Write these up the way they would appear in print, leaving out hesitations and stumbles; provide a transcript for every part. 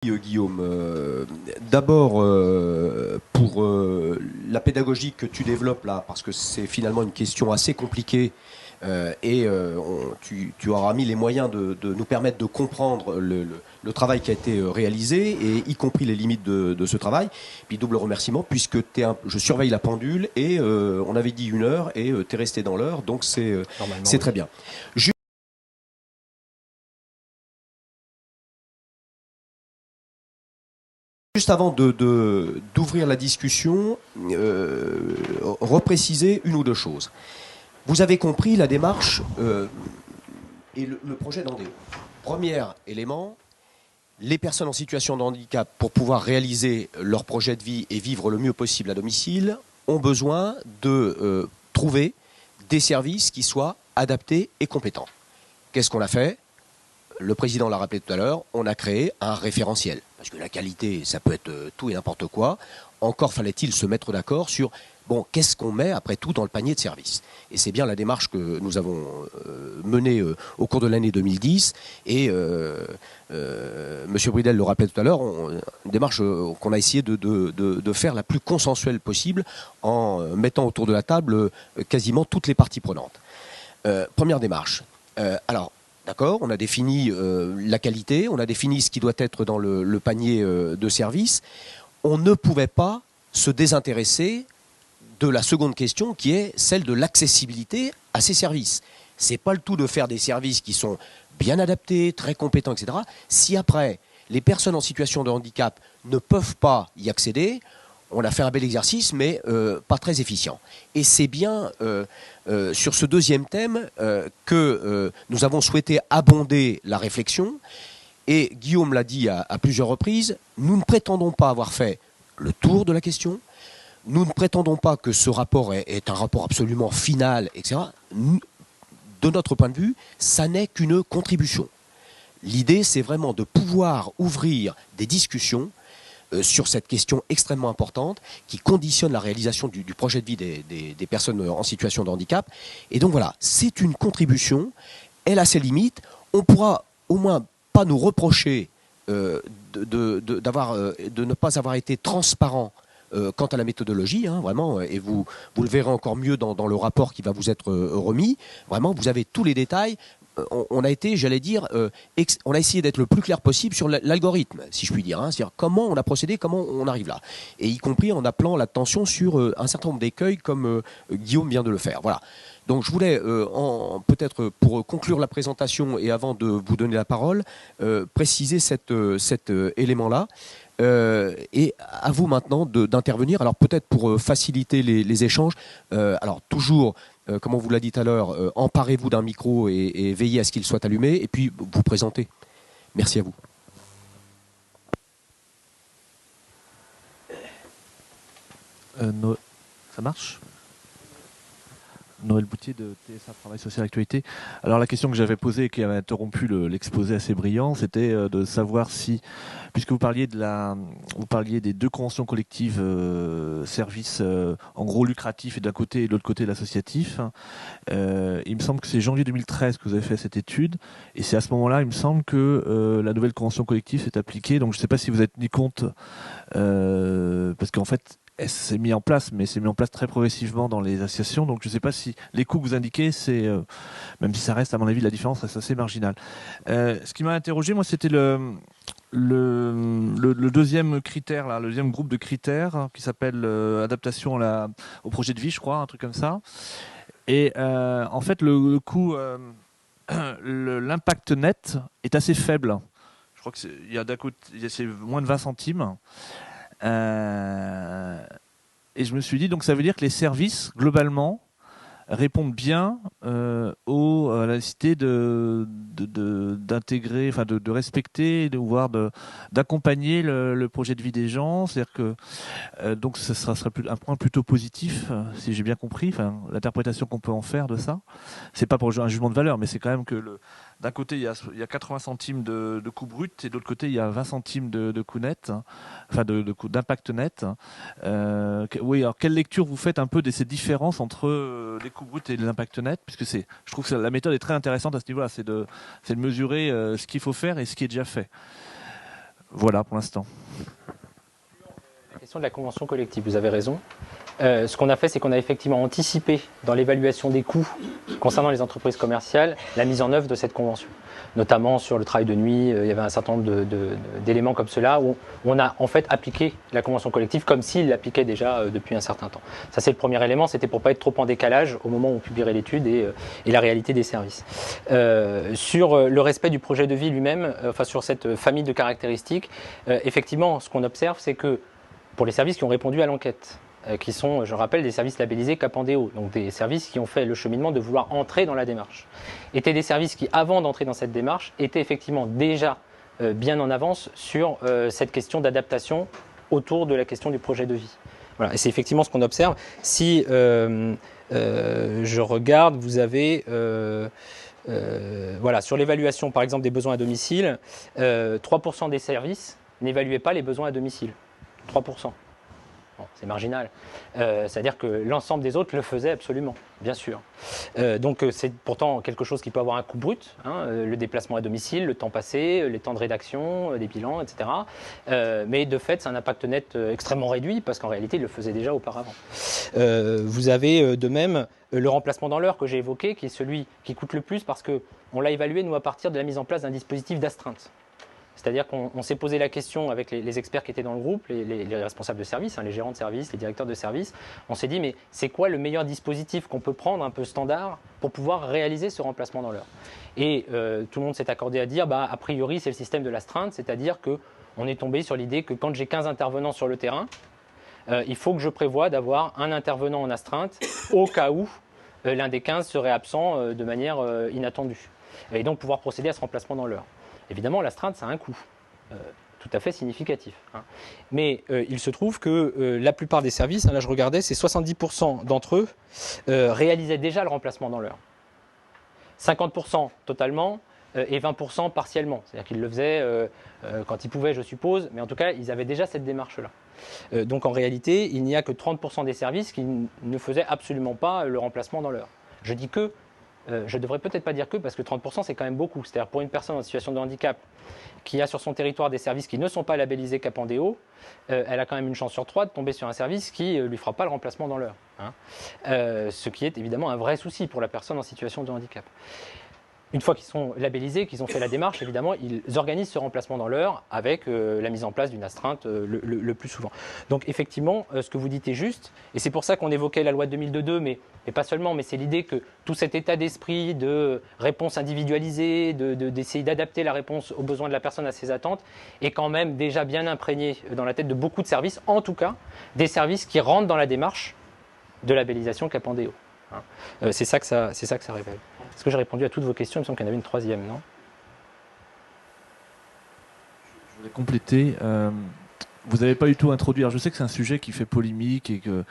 Guillaume. D'abord, pour la pédagogie que tu développes là, parce que c'est finalement une question assez compliquée, tu auras mis les moyens de nous permettre de comprendre le travail qui a été réalisé, et y compris les limites de ce travail. Puis double remerciement, puisque je surveille la pendule, et on avait dit 1 heure, et tu es resté dans l'heure, donc c'est très bien. Juste avant d'ouvrir la discussion, repréciser une ou deux choses. Vous avez compris la démarche et le projet d'Andéo. Premier élément, les personnes en situation de handicap, pour pouvoir réaliser leur projet de vie et vivre le mieux possible à domicile, ont besoin de trouver des services qui soient adaptés et compétents. Qu'est-ce qu'on a fait ? Le président l'a rappelé tout à l'heure, on a créé un référentiel. Parce que la qualité, ça peut être tout et n'importe quoi. Encore fallait-il se mettre d'accord sur, bon, qu'est-ce qu'on met après tout dans le panier de services. Et c'est bien la démarche que nous avons menée au cours de l'année 2010. Et M. Bridel le rappelait tout à l'heure, une démarche qu'on a essayé de faire la plus consensuelle possible, en mettant autour de la table quasiment toutes les parties prenantes. Première démarche. Alors, d'accord, on a défini la qualité, on a défini ce qui doit être dans le panier de services. On ne pouvait pas se désintéresser de la seconde question, qui est celle de l'accessibilité à ces services. C'est pas le tout de faire des services qui sont bien adaptés, très compétents, etc. Si après, les personnes en situation de handicap ne peuvent pas y accéder, on a fait un bel exercice, mais pas très efficient. Et c'est bien sur ce deuxième thème que nous avons souhaité abonder la réflexion. Et Guillaume l'a dit à plusieurs reprises, nous ne prétendons pas avoir fait le tour de la question. Nous ne prétendons pas que ce rapport est un rapport absolument final, etc. De notre point de vue, ça n'est qu'une contribution. L'idée, c'est vraiment de pouvoir ouvrir des discussions sur cette question extrêmement importante qui conditionne la réalisation du projet de vie des personnes en situation de handicap. Et donc voilà, c'est une contribution, elle a ses limites. On pourra au moins pas nous reprocher de ne pas avoir été transparent quant à la méthodologie, hein, vraiment, et vous le verrez encore mieux dans le rapport qui va vous être remis. Vraiment, vous avez tous les détails. On a été, j'allais dire, on a essayé d'être le plus clair possible sur l'algorithme, si je puis dire, hein, c'est-à-dire comment on a procédé, comment on arrive là, et y compris en appelant l'attention sur un certain nombre d'écueils, comme Guillaume vient de le faire. Voilà. Donc je voulais, peut-être pour conclure la présentation et avant de vous donner la parole, préciser cet élément-là. Et à vous maintenant d'intervenir. Alors peut-être pour faciliter les échanges, alors toujours, comme on vous l'a dit tout à l'heure, emparez-vous d'un micro et veillez à ce qu'il soit allumé, et puis vous présentez. Merci à vous. Ça marche ? Noël Boutier de TSA Travail Social Actualité. Alors la question que j'avais posée et qui avait interrompu l'exposé assez brillant, c'était de savoir si, puisque vous parliez des 2 conventions collectives services en gros lucratifs et d'un côté et de l'autre côté l'associatif, il me semble que c'est janvier 2013 que vous avez fait cette étude, et c'est à ce moment-là, il me semble, que la nouvelle convention collective s'est appliquée. Donc je ne sais pas si vous êtes tenu compte, parce qu'en fait elle s'est mise en place, mais c'est mis en place très progressivement dans les associations. Donc je ne sais pas si les coûts que vous indiquez, même si ça reste, à mon avis, la différence reste assez marginale. Ce qui m'a interrogé, moi, c'était le deuxième critère, là, le deuxième groupe de critères, hein, qui s'appelle adaptation au projet de vie, je crois, un truc comme ça. Et en fait, le coût, l'impact net est assez faible. Je crois que c'est moins de 20 centimes. Et je me suis dit, donc ça veut dire que les services, globalement, répondent bien à la nécessité d'intégrer, enfin de respecter, voire d'accompagner le projet de vie des gens. C'est-à-dire que donc ce sera un point plutôt positif, si j'ai bien compris, enfin, l'interprétation qu'on peut en faire de ça. C'est pas pour un jugement de valeur, mais c'est quand même que d'un côté, il y a 80 centimes de coût brut, et de l'autre côté, il y a 20 centimes de coût net, hein, enfin d'impact net. Oui, alors quelle lecture vous faites un peu de ces différences entre les coûts bruts et l'impact net, puisque je trouve que la méthode est très intéressante à ce niveau-là, c'est de mesurer ce qu'il faut faire et ce qui est déjà fait. Voilà pour l'instant. La question de la convention collective, vous avez raison. Ce qu'on a fait, c'est qu'on a effectivement anticipé dans l'évaluation des coûts concernant les entreprises commerciales la mise en œuvre de cette convention. Notamment sur le travail de nuit, il y avait un certain nombre d'éléments comme cela où on a en fait appliqué la convention collective comme s'il l'appliquait déjà depuis un certain temps. Ça, c'est le premier élément, c'était pour ne pas être trop en décalage au moment où on publierait l'étude et la réalité des services. Sur le respect du projet de vie lui-même, enfin sur cette famille de caractéristiques, effectivement, ce qu'on observe, c'est que pour les services qui ont répondu à l'enquête, qui sont, je rappelle, des services labellisés Capandéo, donc des services qui ont fait le cheminement de vouloir entrer dans la démarche, étaient des services qui, avant d'entrer dans cette démarche, étaient effectivement déjà bien en avance sur cette question d'adaptation autour de la question du projet de vie. Voilà, et c'est effectivement ce qu'on observe. Si je regarde, vous avez... voilà, sur l'évaluation, par exemple, des besoins à domicile, 3% des services n'évaluaient pas les besoins à domicile. 3%. Bon, c'est marginal. C'est-à-dire que l'ensemble des autres le faisaient absolument, bien sûr. Donc c'est pourtant quelque chose qui peut avoir un coût brut, hein, le déplacement à domicile, le temps passé, les temps de rédaction, des bilans, etc. Mais de fait, c'est un impact net extrêmement réduit parce qu'en réalité, ils le faisaient déjà auparavant. Vous avez de même le remplacement dans l'heure que j'ai évoqué, qui est celui qui coûte le plus parce qu'on l'a évalué, nous, à partir de la mise en place d'un dispositif d'astreinte. C'est-à-dire qu'on s'est posé la question avec les experts qui étaient dans le groupe, les responsables de service, hein, les gérants de service, les directeurs de service. On s'est dit, mais c'est quoi le meilleur dispositif qu'on peut prendre un peu standard pour pouvoir réaliser ce remplacement dans l'heure? Et tout le monde s'est accordé à dire, a priori, c'est le système de l'astreinte, c'est-à-dire qu'on est tombé sur l'idée que quand j'ai 15 intervenants sur le terrain, il faut que je prévoie d'avoir un intervenant en astreinte au cas où l'un des 15 serait absent de manière inattendue. Et donc pouvoir procéder à ce remplacement dans l'heure. Évidemment, l'astreinte, ça a un coût tout à fait significatif. Hein. Mais il se trouve que la plupart des services, hein, là je regardais, c'est 70% d'entre eux réalisaient déjà le remplacement dans l'heure. 50% totalement et 20% partiellement. C'est-à-dire qu'ils le faisaient quand ils pouvaient, je suppose, mais en tout cas, ils avaient déjà cette démarche-là. Donc en réalité, il n'y a que 30% des services qui ne faisaient absolument pas le remplacement dans l'heure. Je dis que, je ne devrais peut-être pas dire que, parce que 30% c'est quand même beaucoup. C'est-à-dire pour une personne en situation de handicap qui a sur son territoire des services qui ne sont pas labellisés Capandéo, elle a quand même une chance sur 3 de tomber sur un service qui ne lui fera pas le remplacement dans l'heure. Hein. Ce qui est évidemment un vrai souci pour la personne en situation de handicap. Une fois qu'ils sont labellisés, qu'ils ont fait la démarche, évidemment, ils organisent ce remplacement dans l'heure avec la mise en place d'une astreinte le plus souvent. Donc effectivement, ce que vous dites est juste, et c'est pour ça qu'on évoquait la loi de 2002, mais pas seulement, mais c'est l'idée que tout cet état d'esprit de réponse individualisée, d'essayer d'adapter la réponse aux besoins de la personne à ses attentes, est quand même déjà bien imprégné dans la tête de beaucoup de services, en tout cas des services qui rentrent dans la démarche de labellisation Capandéo. Hein. C'est ça que ça révèle. Est-ce que j'ai répondu à toutes vos questions? Il me semble qu'il y en avait une troisième, non? Je voulais compléter. Vous n'avez pas du tout introduit. Alors je sais que c'est un sujet qui fait polémique et que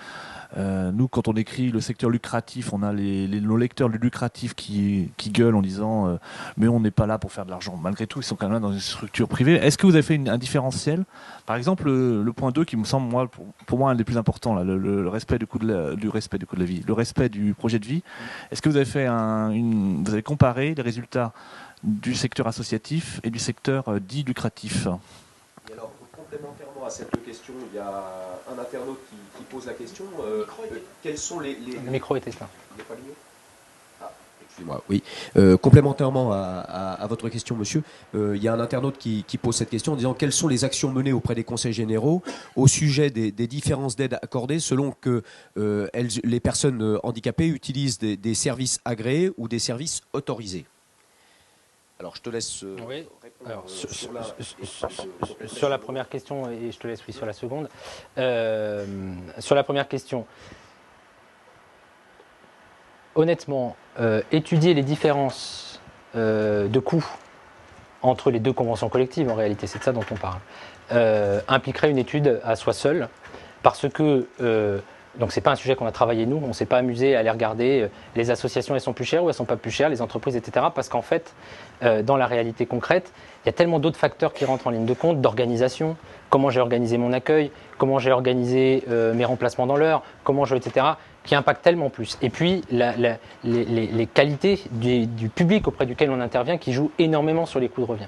nous, quand on écrit le secteur lucratif, on a nos lecteurs lucratifs qui gueulent en disant mais on n'est pas là pour faire de l'argent. Malgré tout, ils sont quand même là dans une structure privée. Est-ce que vous avez fait un différentiel? Par exemple, le point 2 qui me semble pour moi un des plus importants, là, le respect du coût de la vie, le respect du projet de vie. Est-ce que vous avez fait vous avez comparé les résultats du secteur associatif et du secteur dit lucratif? Et alors, complémentairement à cette question, il y a un internaute qui pose la question. Quels sont les... Le micro était là. Il n'est pas lié? Ah, excusez-moi, oui. Complémentairement à votre question, monsieur, il y a un internaute qui pose cette question en disant quelles sont les actions menées auprès des conseils généraux au sujet des différences d'aide accordées selon que les personnes handicapées utilisent des services agréés ou des services autorisés. Alors, je te laisse oui. répondre Alors, sur la première question, et je te laisse sur la seconde. Sur la première question, honnêtement, étudier les différences de coûts entre les deux conventions collectives, en réalité, c'est de ça dont on parle, impliquerait une étude à soi seule, parce que... donc c'est pas un sujet qu'on a travaillé nous, on s'est pas amusé à aller regarder les associations, elles sont plus chères ou elles sont pas plus chères, les entreprises, etc. Parce qu'en fait, dans la réalité concrète, il y a tellement d'autres facteurs qui rentrent en ligne de compte, d'organisation, comment j'ai organisé mon accueil, comment j'ai organisé mes remplacements dans l'heure, etc., qui impactent tellement plus. Et puis les qualités du public auprès duquel on intervient qui jouent énormément sur les coûts de revient.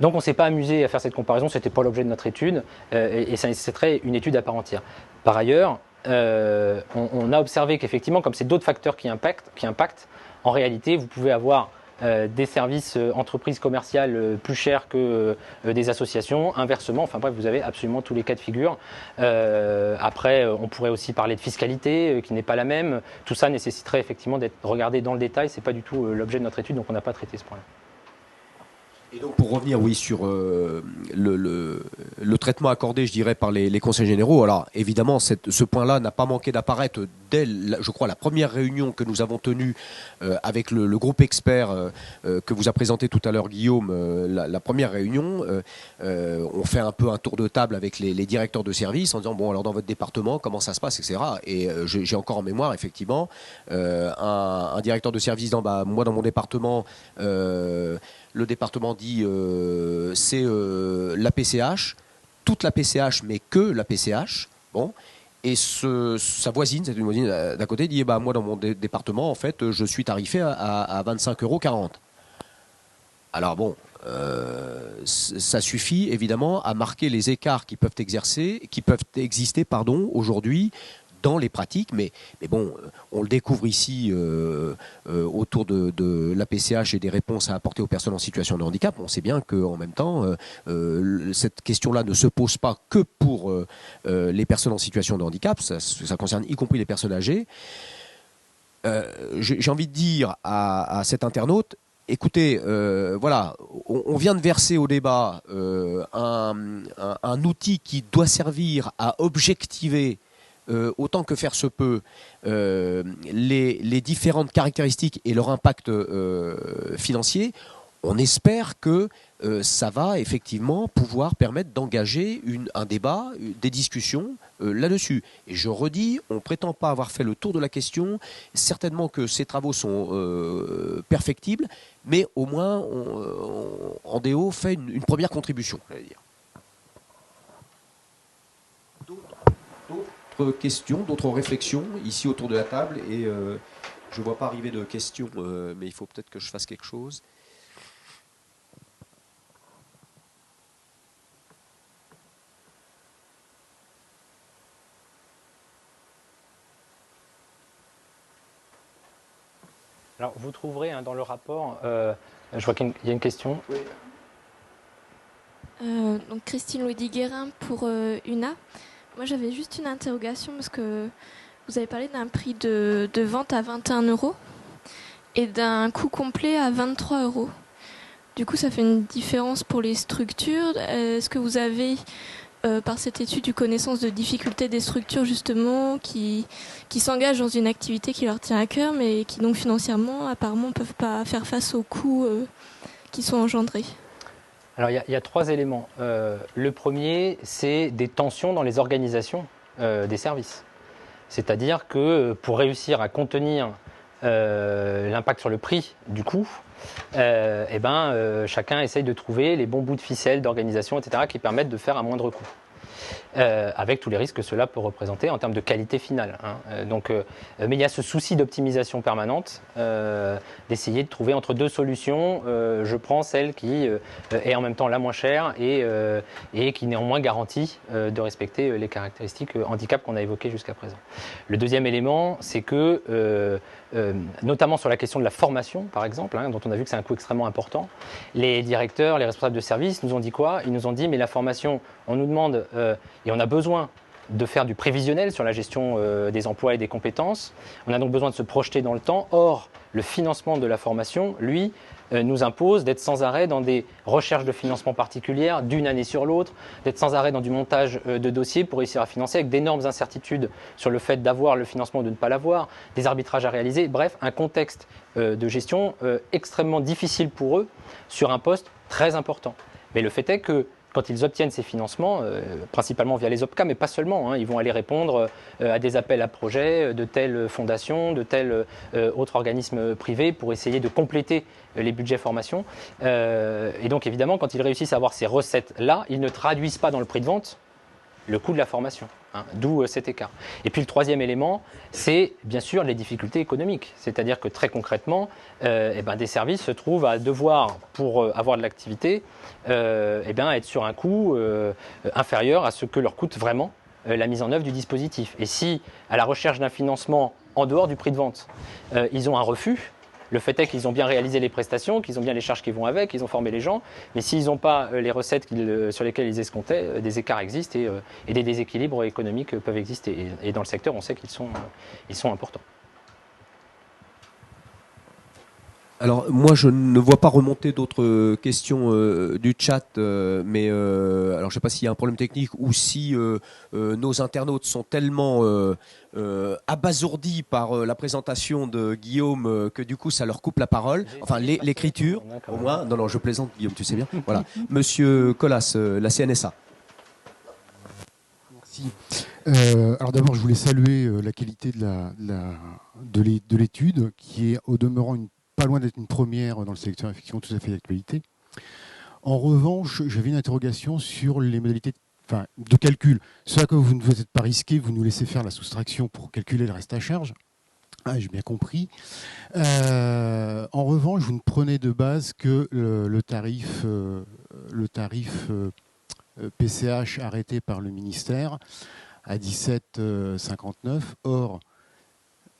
Donc on ne s'est pas amusé à faire cette comparaison, ce n'était pas l'objet de notre étude, et ça nécessiterait une étude à part entière. Par ailleurs, on a observé qu'effectivement, comme c'est d'autres facteurs qui impactent, en réalité, vous pouvez avoir des services entreprises commerciales plus chers que des associations, inversement, enfin bref, vous avez absolument tous les cas de figure. Après, on pourrait aussi parler de fiscalité qui n'est pas la même. Tout ça nécessiterait effectivement d'être regardé dans le détail, ce n'est pas du tout l'objet de notre étude, donc on n'a pas traité ce point-là. Et donc pour revenir, oui, sur le traitement accordé, je dirais, par les conseils généraux, alors évidemment, ce point-là n'a pas manqué d'apparaître dès, je crois, la première réunion que nous avons tenue avec le groupe expert que vous a présenté tout à l'heure Guillaume, la première réunion. On fait un peu un tour de table avec les directeurs de service en disant, bon, alors dans votre département, comment ça se passe, etc. Et j'ai encore en mémoire, effectivement, un directeur de service, moi dans mon département, le département dit c'est la PCH, toute la PCH, mais que la PCH. Bon. Et sa voisine, c'est une voisine d'à côté, dit moi dans mon département, en fait, je suis tarifé à 25,40 €. Alors bon, ça suffit évidemment à marquer les écarts qui peuvent exister aujourd'hui dans les pratiques, mais bon, on le découvre ici autour de la PCH et des réponses à apporter aux personnes en situation de handicap. On sait bien qu'en même temps, cette question-là ne se pose pas que pour les personnes en situation de handicap, ça concerne y compris les personnes âgées. J'ai envie de dire à cet internaute, écoutez, voilà, on vient de verser au débat un outil qui doit servir à objectiver autant que faire se peut les différentes caractéristiques et leur impact financier. On espère que ça va effectivement pouvoir permettre d'engager un débat, des discussions là-dessus. Et je redis, on ne prétend pas avoir fait le tour de la question. Certainement que ces travaux sont perfectibles, mais au moins, Andéo fait une première contribution, j'allais dire. D'autres questions, d'autres réflexions ici autour de la table, et je ne vois pas arriver de questions, mais il faut peut-être que je fasse quelque chose. Alors vous trouverez dans le rapport, je vois qu'il y a une question. Oui. Donc Christine Louis-Guérin pour UNA. Moi j'avais juste une interrogation parce que vous avez parlé d'un prix de vente à 21 € et d'un coût complet à 23 €. Du coup ça fait une différence pour les structures. Est-ce que vous avez par cette étude eu connaissance de difficultés des structures justement qui s'engagent dans une activité qui leur tient à cœur mais qui donc financièrement apparemment ne peuvent pas faire face aux coûts qui sont engendrés? Alors il y a trois éléments. Le premier, c'est des tensions dans les organisations des services. C'est-à-dire que pour réussir à contenir l'impact sur le prix du coût, chacun essaye de trouver les bons bouts de ficelle d'organisation, etc., qui permettent de faire un moindre coût. Avec tous les risques que cela peut représenter en termes de qualité finale. Mais il y a ce souci d'optimisation permanente, d'essayer de trouver entre deux solutions. Je prends celle qui est en même temps la moins chère et qui néanmoins garantit de respecter les caractéristiques handicap qu'on a évoquées jusqu'à présent. Le deuxième élément, c'est que, notamment sur la question de la formation, par exemple, dont on a vu que c'est un coût extrêmement important, les directeurs, les responsables de service nous ont dit quoi? Ils nous ont dit, mais la formation, on nous demande, et on a besoin de faire du prévisionnel sur la gestion des emplois et des compétences. On a donc besoin de se projeter dans le temps. Or, le financement de la formation, lui, nous impose d'être sans arrêt dans des recherches de financement particulières d'une année sur l'autre, d'être sans arrêt dans du montage de dossiers pour réussir à financer avec d'énormes incertitudes sur le fait d'avoir le financement ou de ne pas l'avoir, des arbitrages à réaliser, bref, un contexte de gestion extrêmement difficile pour eux sur un poste très important. Mais le fait est que quand ils obtiennent ces financements, principalement via les OPCA, mais pas seulement, ils vont aller répondre à des appels à projets de telle fondation, de tel autre organisme privé pour essayer de compléter les budgets formation. Et donc évidemment, quand ils réussissent à avoir ces recettes-là, ils ne traduisent pas dans le prix de vente le coût de la formation. hein, d'où cet écart. Et puis le troisième élément, c'est bien sûr les difficultés économiques. C'est-à-dire que très concrètement, des services se trouvent à devoir, pour avoir de l'activité, être sur un coût inférieur à ce que leur coûte vraiment la mise en œuvre du dispositif. Et si, à la recherche d'un financement en dehors du prix de vente, ils ont un refus, le fait est qu'ils ont bien réalisé les prestations, qu'ils ont bien les charges qui vont avec, qu'ils ont formé les gens, mais s'ils n'ont pas les recettes sur lesquelles ils escomptaient, des écarts existent et des déséquilibres économiques peuvent exister. Et dans le secteur, on sait qu'ils sont importants. Alors moi je ne vois pas remonter d'autres questions du chat, mais alors je ne sais pas s'il y a un problème technique ou si nos internautes sont tellement abasourdis par la présentation de Guillaume que du coup ça leur coupe la parole, enfin l'écriture au moins. Non, je plaisante Guillaume, tu sais bien. Voilà. Monsieur Colas, la CNSA. Merci. Alors d'abord je voulais saluer la qualité de l'étude qui est au demeurant pas loin d'être une première dans le secteur, effectivement, tout à fait d'actualité. En revanche, j'avais une interrogation sur les modalités de calcul. Ce à quoi vous ne vous êtes pas risqué, vous nous laissez faire la soustraction pour calculer le reste à charge. Ah, j'ai bien compris. En revanche, vous ne prenez de base que le tarif PCH arrêté par le ministère à 17,59. Or,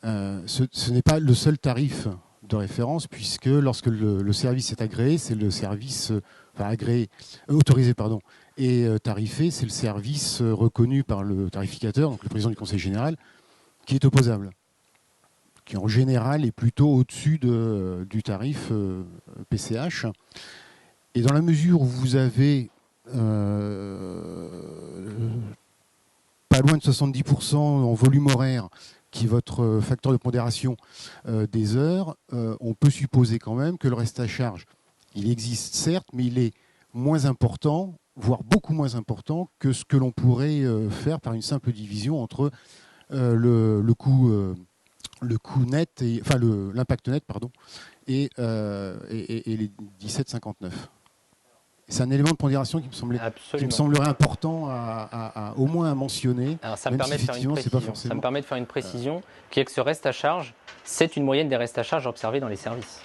ce n'est pas le seul tarif de référence, puisque lorsque le service est agréé, c'est le service autorisé et tarifé, c'est le service reconnu par le tarificateur, donc le président du Conseil général, qui est opposable, qui en général est plutôt au-dessus du tarif PCH. Et dans la mesure où vous avez pas loin de 70% en volume horaire, qui est votre facteur de pondération des heures, on peut supposer quand même que le reste à charge, il existe certes, mais il est moins important, voire beaucoup moins important que ce que l'on pourrait faire par une simple division entre le coût net, l'impact net, et les 17,59. C'est un élément de pondération qui me semblerait important au moins à mentionner. Alors ça me permet de faire une précision qui est que ce reste à charge, c'est une moyenne des restes à charge observés dans les services.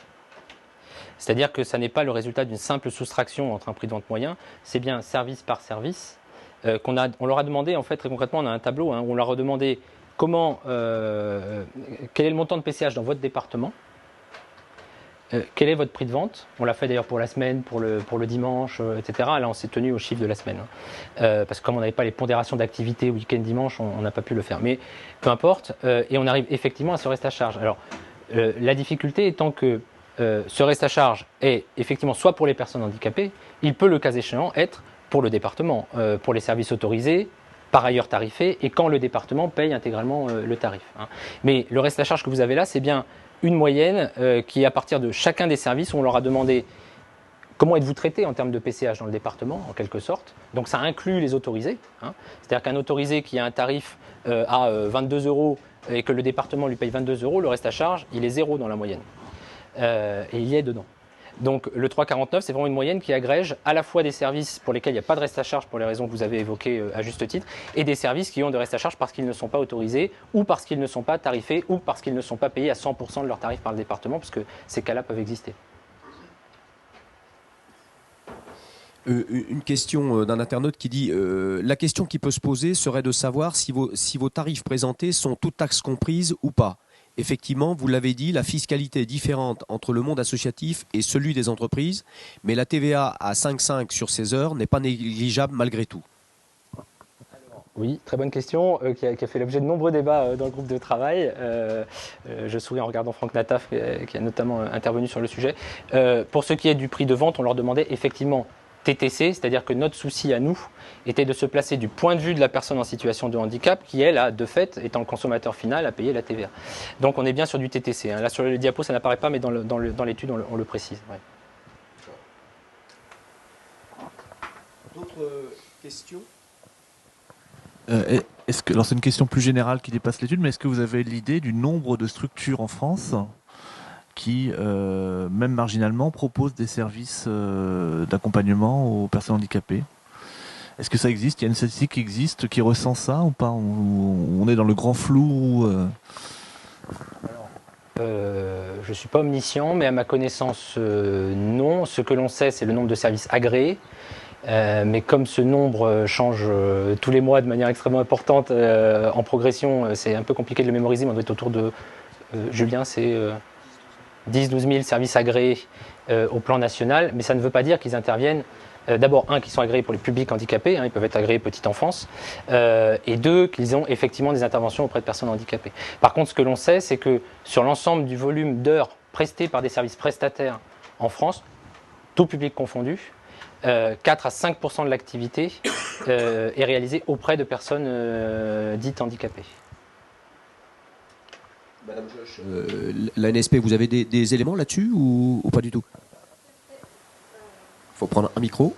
C'est-à-dire que ça n'est pas le résultat d'une simple soustraction entre un prix de vente moyen, c'est bien service par service. On leur a demandé, en fait, très concrètement, on a un tableau où on leur a demandé quel est le montant de PCH dans votre département. Quel est votre prix de vente? On l'a fait d'ailleurs pour la semaine, pour le dimanche, etc. Là, on s'est tenu au chiffre de la semaine. Parce que comme on n'avait pas les pondérations d'activité week-end, dimanche, on n'a pas pu le faire. Mais peu importe. Et on arrive effectivement à ce reste à charge. Alors, la difficulté étant que ce reste à charge est effectivement soit pour les personnes handicapées, il peut, le cas échéant, être pour le département, pour les services autorisés, par ailleurs tarifés, et quand le département paye intégralement le tarif. Mais le reste à charge que vous avez là, c'est bien une moyenne qui est à partir de chacun des services où on leur a demandé comment êtes-vous traité en termes de PCH dans le département, en quelque sorte. Donc ça inclut les autorisés. C'est-à-dire qu'un autorisé qui a un tarif à 22 € et que le département lui paye 22 €, le reste à charge, il est 0 dans la moyenne. Et il y est dedans. Donc le 3,49, c'est vraiment une moyenne qui agrège à la fois des services pour lesquels il n'y a pas de reste à charge pour les raisons que vous avez évoquées à juste titre, et des services qui ont de reste à charge parce qu'ils ne sont pas autorisés, ou parce qu'ils ne sont pas tarifés, ou parce qu'ils ne sont pas payés à 100% de leur tarif par le département, parce que ces cas-là peuvent exister. Une question d'un internaute qui dit la question qui peut se poser serait de savoir si vos tarifs présentés sont toutes taxes comprises ou pas. Effectivement, vous l'avez dit, la fiscalité est différente entre le monde associatif et celui des entreprises, mais la TVA à 5,5 sur ces heures n'est pas négligeable malgré tout. Oui, très bonne question qui a fait l'objet de nombreux débats dans le groupe de travail. Je souris en regardant Franck Nataf qui a notamment intervenu sur le sujet. Pour ce qui est du prix de vente, on leur demandait effectivement TTC, c'est-à-dire que notre souci à nous était de se placer du point de vue de la personne en situation de handicap qui, elle, a de fait, étant le consommateur final, a payé la TVA. Donc on est bien sur du TTC. Là, sur le diapo, ça n'apparaît pas, mais dans l'étude, on le précise. Ouais. D'autres questions ? Alors c'est une question plus générale qui dépasse l'étude, mais est-ce que vous avez l'idée du nombre de structures en France qui, même marginalement, proposent des services d'accompagnement aux personnes handicapées? Est-ce que ça existe? Il y a une statistique qui existe, qui recense ça ou pas? On est dans le grand flou Je ne suis pas omniscient, mais à ma connaissance, non. Ce que l'on sait, c'est le nombre de services agréés. Mais comme ce nombre change tous les mois de manière extrêmement importante en progression, c'est un peu compliqué de le mémoriser, mais on doit être autour de, Julien, c'est 10-12 000 services agréés au plan national, mais ça ne veut pas dire qu'ils interviennent. D'abord, qui sont agréés pour les publics handicapés, ils peuvent être agréés petite enfance, et deux, qu'ils ont effectivement des interventions auprès de personnes handicapées. Par contre, ce que l'on sait, c'est que sur l'ensemble du volume d'heures prestées par des services prestataires en France, tout public confondu, 4 à 5% de l'activité est réalisée auprès de personnes dites handicapées. Madame Joche, la NSP, vous avez des éléments là-dessus ou pas du tout? Il faut prendre un micro.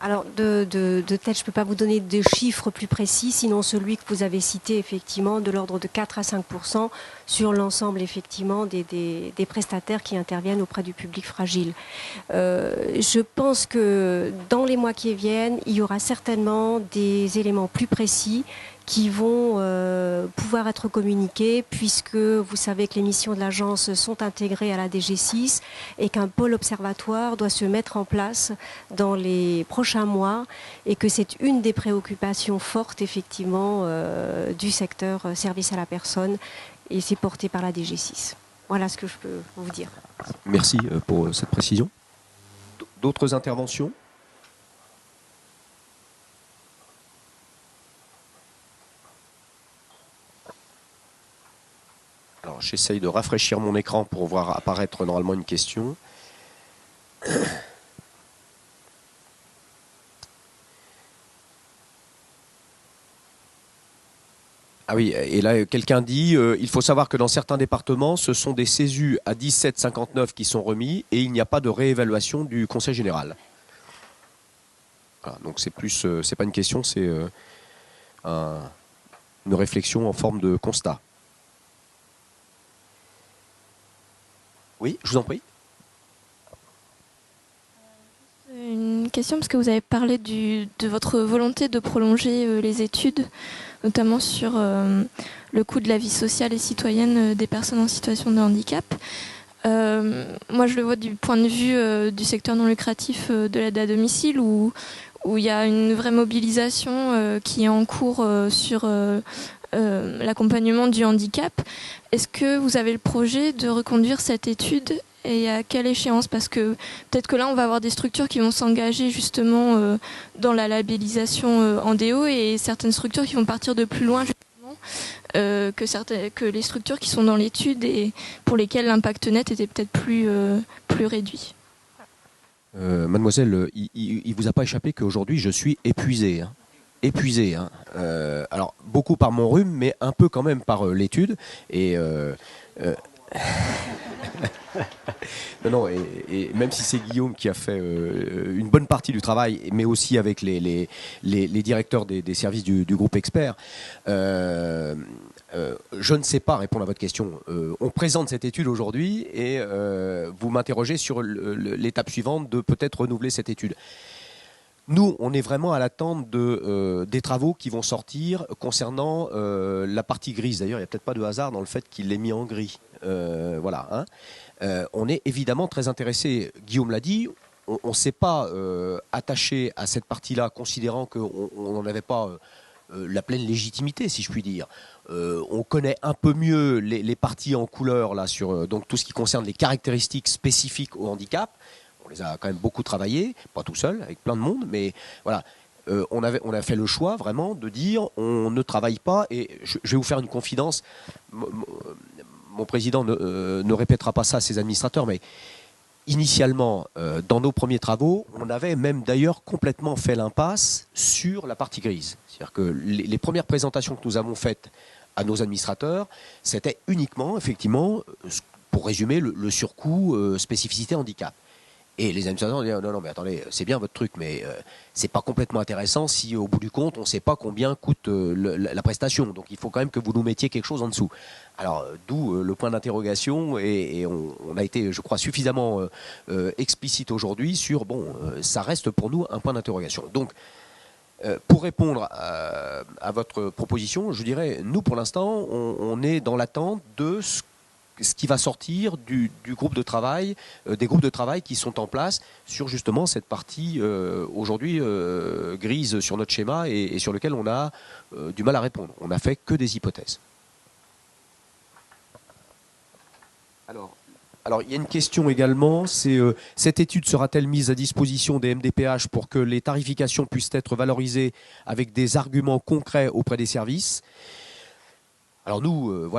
Alors, de tête, je ne peux pas vous donner de chiffres plus précis, sinon celui que vous avez cité, effectivement, de l'ordre de 4 à 5% sur l'ensemble, effectivement, des prestataires qui interviennent auprès du public fragile. Je pense que dans les mois qui viennent, il y aura certainement des éléments plus précis qui vont pouvoir être communiqués, puisque vous savez que les missions de l'agence sont intégrées à la DG6 et qu'un pôle observatoire doit se mettre en place dans les prochains mois, et que c'est une des préoccupations fortes, effectivement, du secteur service à la personne, et c'est porté par la DG6. Voilà ce que je peux vous dire. Merci pour cette précision. D'autres interventions? Alors, j'essaye de rafraîchir mon écran pour voir apparaître normalement une question. Ah oui, et là, quelqu'un dit il faut savoir que dans certains départements, ce sont des CESU à 17,59 qui sont remis et il n'y a pas de réévaluation du Conseil général. Voilà, donc c'est plus, c'est pas une question, c'est une réflexion en forme de constat. Oui, je vous en prie. Une question, parce que vous avez parlé de votre volonté de prolonger les études, notamment sur le coût de la vie sociale et citoyenne des personnes en situation de handicap. Moi, je le vois du point de vue du secteur non lucratif de l'aide à domicile, où il y a une vraie mobilisation qui est en cours sur l'accompagnement du handicap. Est-ce que vous avez le projet de reconduire cette étude et à quelle échéance? Parce que peut-être que là, on va avoir des structures qui vont s'engager justement dans la labellisation Andéo, et certaines structures qui vont partir de plus loin justement que les structures qui sont dans l'étude et pour lesquelles l'impact net était peut-être plus réduit. Mademoiselle, il vous a pas échappé qu'aujourd'hui, je suis épuisé. Hein. Épuisé. Hein. Alors, beaucoup par mon rhume, mais un peu quand même par l'étude. Et... non, et même si c'est Guillaume qui a fait une bonne partie du travail, mais aussi avec les directeurs des services du groupe expert, je ne sais pas répondre à votre question. On présente cette étude aujourd'hui et vous m'interrogez sur l'étape suivante de peut-être renouveler cette étude. Nous, on est vraiment à l'attente des travaux qui vont sortir concernant la partie grise. D'ailleurs, il n'y a peut-être pas de hasard dans le fait qu'il l'ait mis en gris. Voilà. Hein. On est évidemment très intéressé. Guillaume l'a dit, on ne s'est pas attaché à cette partie-là, considérant qu'on n'en avait pas la pleine légitimité, si je puis dire. On connaît un peu mieux les parties en couleur là, sur donc, tout ce qui concerne les caractéristiques spécifiques au handicap. On les a quand même beaucoup travaillés, pas tout seul, avec plein de monde, mais voilà. On a fait le choix vraiment de dire on ne travaille pas, et je vais vous faire une confidence. Mon président ne répétera pas ça à ses administrateurs, mais initialement, dans nos premiers travaux, on avait même d'ailleurs complètement fait l'impasse sur la partie grise. C'est-à-dire que les premières présentations que nous avons faites à nos administrateurs, c'était uniquement, effectivement, pour résumer, le surcoût spécificité handicap. Et les administrateurs disent non, mais attendez, c'est bien votre truc, mais c'est pas complètement intéressant si au bout du compte on ne sait pas combien coûte la prestation. Donc il faut quand même que vous nous mettiez quelque chose en dessous. Alors d'où le point d'interrogation et on a été, je crois, suffisamment explicite aujourd'hui sur ça reste pour nous un point d'interrogation. Donc pour répondre à votre proposition, je dirais, nous pour l'instant, on est dans l'attente de ce qui va sortir du groupe de travail, des groupes de travail qui sont en place sur justement cette partie aujourd'hui grise sur notre schéma et sur lequel on a du mal à répondre. On n'a fait que des hypothèses. Alors, il y a une question également, c'est cette étude sera-t-elle mise à disposition des MDPH pour que les tarifications puissent être valorisées avec des arguments concrets auprès des services ? Alors nous,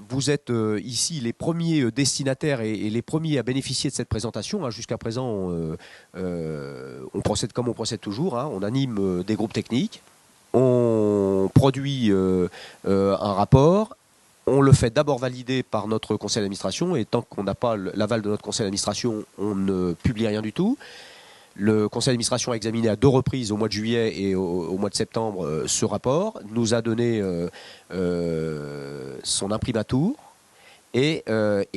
vous êtes ici les premiers destinataires et les premiers à bénéficier de cette présentation. Jusqu'à présent, on procède comme on procède toujours. On anime des groupes techniques, on produit un rapport, on le fait d'abord valider par notre conseil d'administration et tant qu'on n'a pas l'aval de notre conseil d'administration, on ne publie rien du tout. Le conseil d'administration a examiné à 2 reprises, au mois de juillet et au mois de septembre, ce rapport, nous a donné son imprimatur. Et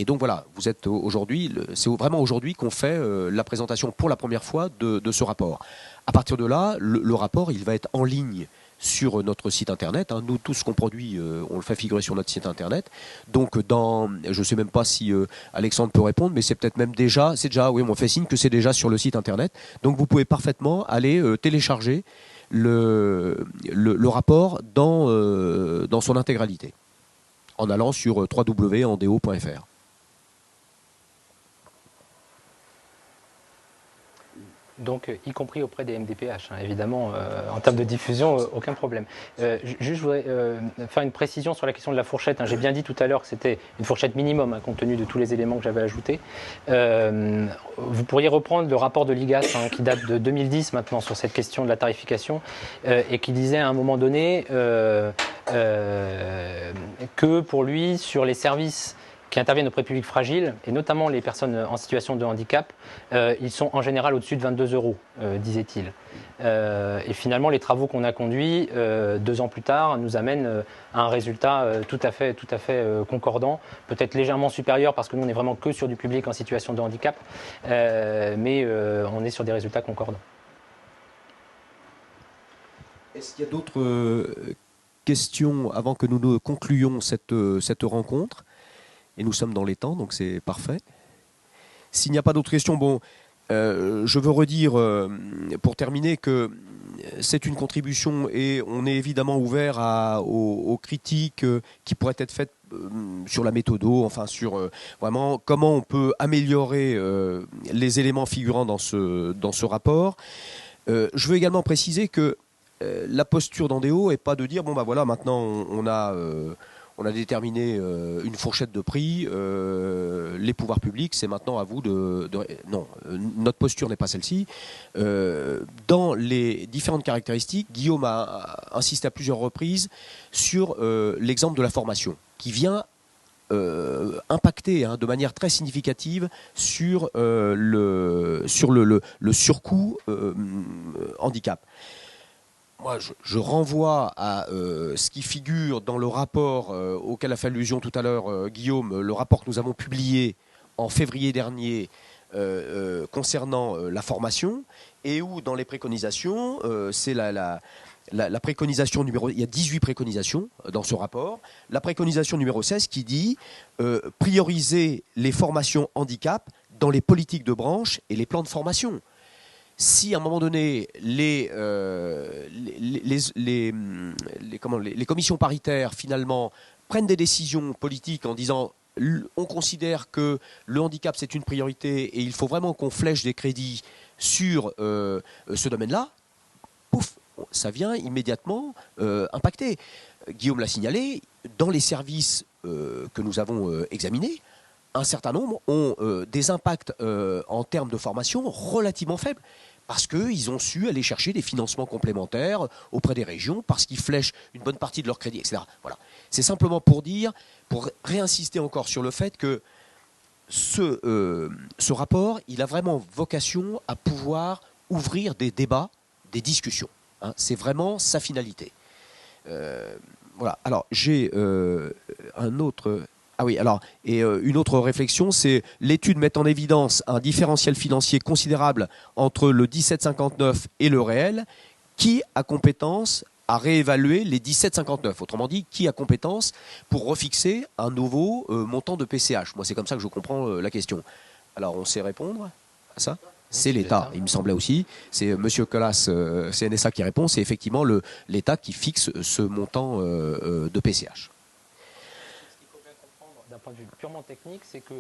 donc voilà, vous êtes aujourd'hui, c'est vraiment aujourd'hui qu'on fait la présentation pour la première fois de ce rapport. À partir de là, le rapport, il va être en ligne sur notre site internet. Nous, tout ce qu'on produit, on le fait figurer sur notre site internet. Donc, je ne sais même pas si Alexandre peut répondre, mais c'est peut-être même déjà, oui, on fait signe que c'est déjà sur le site internet. Donc, vous pouvez parfaitement aller télécharger le rapport dans son intégralité, en allant sur www.andeo.fr. Donc, y compris auprès des MDPH, évidemment, en termes de diffusion, aucun problème. Juste, je voudrais faire une précision sur la question de la fourchette. J'ai bien dit tout à l'heure que c'était une fourchette minimum, compte tenu de tous les éléments que j'avais ajoutés. Vous pourriez reprendre le rapport de l'IGAS, qui date de 2010 maintenant, sur cette question de la tarification, et qui disait à un moment donné que pour lui, sur les services qui interviennent auprès de publics fragiles, et notamment les personnes en situation de handicap, ils sont en général au-dessus de 22 €, disait-il. Et finalement, les travaux qu'on a conduits 2 ans plus tard nous amènent à un résultat tout à fait concordant, peut-être légèrement supérieur parce que nous, on n'est vraiment que sur du public en situation de handicap, mais on est sur des résultats concordants. Est-ce qu'il y a d'autres questions avant que nous ne concluions cette rencontre ? Et nous sommes dans les temps, donc c'est parfait. S'il n'y a pas d'autres questions, je veux redire, pour terminer, que c'est une contribution et on est évidemment ouvert aux critiques qui pourraient être faites sur la méthodo, enfin sur vraiment comment on peut améliorer les éléments figurant dans ce rapport. Je veux également préciser que la posture d'Andeo n'est pas de dire, maintenant on a déterminé une fourchette de prix, les pouvoirs publics, c'est maintenant à vous Non, notre posture n'est pas celle-ci. Dans les différentes caractéristiques, Guillaume a insisté à plusieurs reprises sur l'exemple de la formation, qui vient impacter de manière très significative sur le surcoût handicap. Moi, je renvoie à ce qui figure dans le rapport auquel a fait allusion tout à l'heure Guillaume, le rapport que nous avons publié en février dernier concernant la formation, et où dans les préconisations, c'est la préconisation numéro... Il y a 18 préconisations dans ce rapport. La préconisation numéro 16 qui dit prioriser les formations handicap dans les politiques de branche et les plans de formation. Si à un moment donné les commissions paritaires finalement prennent des décisions politiques en disant on considère que le handicap c'est une priorité et il faut vraiment qu'on flèche des crédits sur ce domaine-là, pouf, ça vient immédiatement impacter. Guillaume l'a signalé, dans les services que nous avons examinés, un certain nombre ont des impacts en termes de formation relativement faibles. Parce qu'ils ont su aller chercher des financements complémentaires auprès des régions, parce qu'ils flèchent une bonne partie de leur crédit, etc. Voilà. C'est simplement pour réinsister encore sur le fait que ce rapport, il a vraiment vocation à pouvoir ouvrir des débats, des discussions. Hein. C'est vraiment sa finalité. Voilà. Alors, j'ai un autre... Ah oui, alors, et une autre réflexion, c'est l'étude met en évidence un différentiel financier considérable entre le 17,59 et le réel. Qui a compétence à réévaluer les 17,59? Autrement dit, qui a compétence pour refixer un nouveau montant de PCH? Moi, c'est comme ça que je comprends la question. Alors, on sait répondre à ça? C'est l'État, il me semblait aussi. C'est M. Colas, CNSA, qui répond. C'est effectivement l'État qui fixe ce montant de PCH. D'un point de vue purement technique, c'est que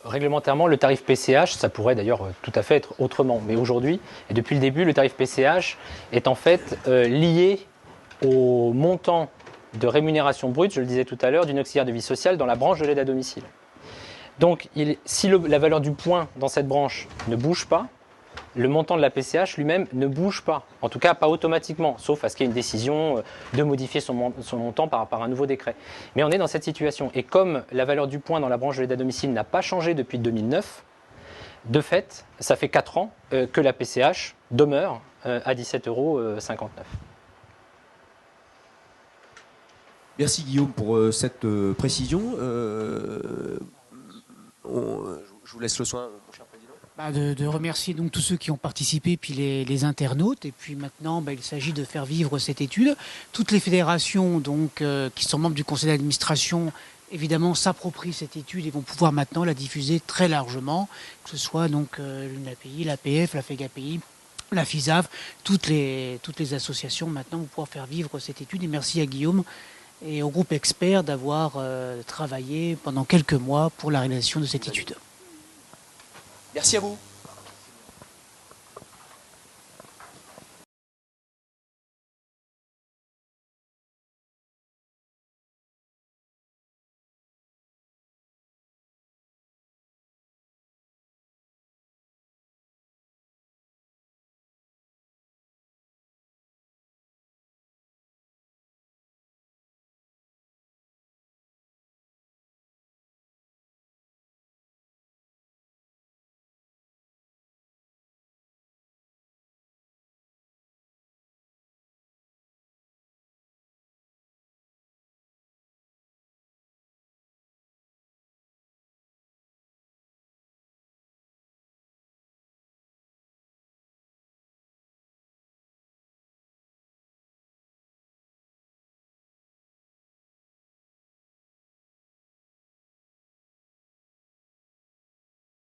réglementairement, le tarif PCH, ça pourrait d'ailleurs tout à fait être autrement. Mais aujourd'hui, et depuis le début, le tarif PCH est en fait lié au montant de rémunération brute, je le disais tout à l'heure, d'une auxiliaire de vie sociale dans la branche de l'aide à domicile. Donc, si la valeur du point dans cette branche ne bouge pas, le montant de la PCH lui-même ne bouge pas. En tout cas, pas automatiquement, sauf à ce qu'il y ait une décision de modifier son montant par un nouveau décret. Mais on est dans cette situation. Et comme la valeur du point dans la branche de l'aide à domicile n'a pas changé depuis 2009, de fait, ça fait 4 ans que la PCH demeure à 17,59 €. Merci Guillaume pour cette précision. Je vous laisse le soin, mon cher président. De remercier donc tous ceux qui ont participé, puis les internautes. Et puis maintenant, il s'agit de faire vivre cette étude. Toutes les fédérations donc, qui sont membres du conseil d'administration, évidemment, s'approprient cette étude et vont pouvoir maintenant la diffuser très largement, que ce soit donc l'UNAPI, l'APF, la FEGAPI, la FISAF, toutes les associations maintenant vont pouvoir faire vivre cette étude. Et merci à Guillaume et au groupe expert d'avoir travaillé pendant quelques mois pour la réalisation de cette étude. Merci à vous.